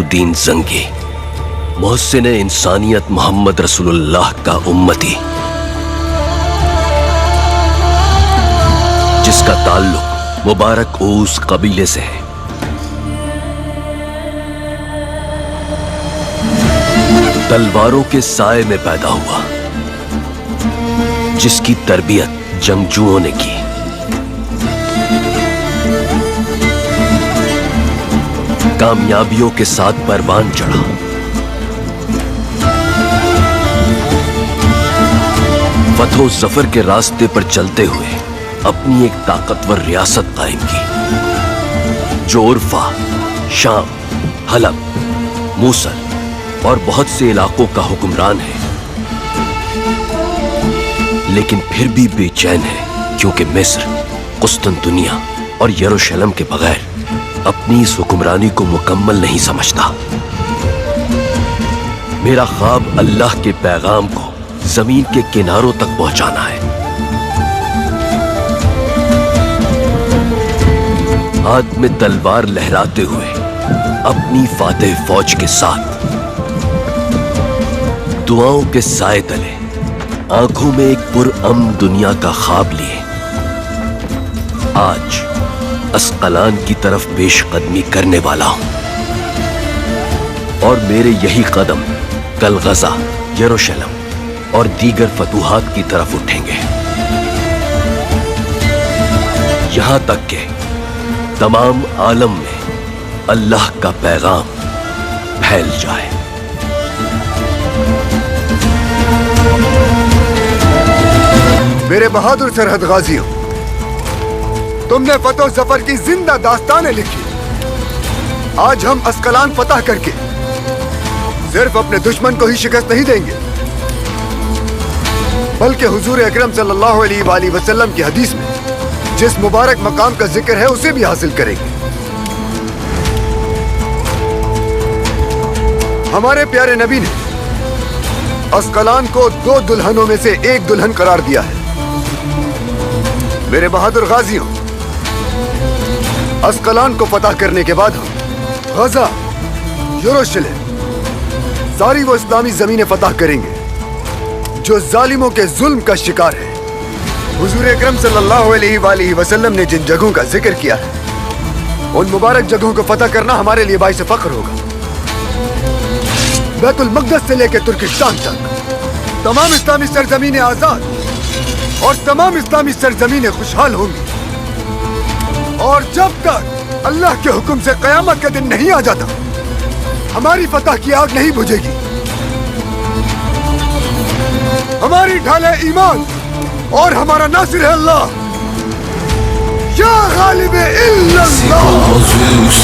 الدین زنگی، محسن انسانیت محمد رسول اللہ کا امتی، جس کا تعلق مبارک اوس قبیلے سے ہے۔ تلواروں کے سائے میں پیدا ہوا، جس کی تربیت جنگجوؤں نے کی۔ کامیابیوں کے ساتھ پروان چڑھا، فتح و ظفر کے راستے پر چلتے ہوئے اپنی ایک طاقتور ریاست قائم کی، جو عرفہ، شام، حلب، موصل اور بہت سے علاقوں کا حکمران ہے، لیکن پھر بھی بے چین ہے، کیونکہ مصر، قسطنطنیہ اور یروشلم کے بغیر اپنی اس حکمرانی کو مکمل نہیں سمجھتا۔ میرا خواب اللہ کے پیغام کو زمین کے کناروں تک پہنچانا ہے۔ ہاتھ میں تلوار لہراتے ہوئے اپنی فاتح فوج کے ساتھ دعاؤں کے سائے تلے آنکھوں میں ایک پرامن دنیا کا خواب لیے آج اسقلان کی طرف پیش قدمی کرنے والا ہوں، اور میرے یہی قدم کل غزہ، یروشلم اور دیگر فتوحات کی طرف اٹھیں گے، یہاں تک کہ تمام عالم میں اللہ کا پیغام پھیل جائے۔ میرے بہادر سرحد غازیوں، تم نے فتح و ظفر کی زندہ داستانیں لکھی۔ آج ہم اسقلان فتح کر کے صرف اپنے دشمن کو ہی شکست نہیں دیں گے، بلکہ حضور اکرم صلی اللہ علیہ وآلہ وسلم کی حدیث میں جس مبارک مقام کا ذکر ہے اسے بھی حاصل کریں گے۔ ہمارے پیارے نبی نے اسقلان کو 2 دلہنوں میں سے ایک دلہن قرار دیا ہے۔ میرے بہادر غازیوں، اسقلان کو فتح کرنے کے بعد ہم غزہ، یروشلم، ساری وہ اسلامی زمینیں فتح کریں گے جو ظالموں کے ظلم کا شکار ہے۔ حضور اکرم صلی اللہ علیہ وآلہ وسلم نے جن جگہوں کا ذکر کیا ہے، ان مبارک جگہوں کو فتح کرنا ہمارے لیے باعث فخر ہوگا۔ بیت المقدس سے لے کے ترکستان تک تمام اسلامی سرزمینیں آزاد اور تمام اسلامی سرزمینیں خوشحال ہوں گی، اور جب تک اللہ کے حکم سے قیامت کا دن نہیں آ جاتا، ہماری فتح کی آگ نہیں بجھے گی۔ ہماری ڈھال ہے ایمان اور ہمارا ناصر ہے اللہ، یا غالب الا اللہ۔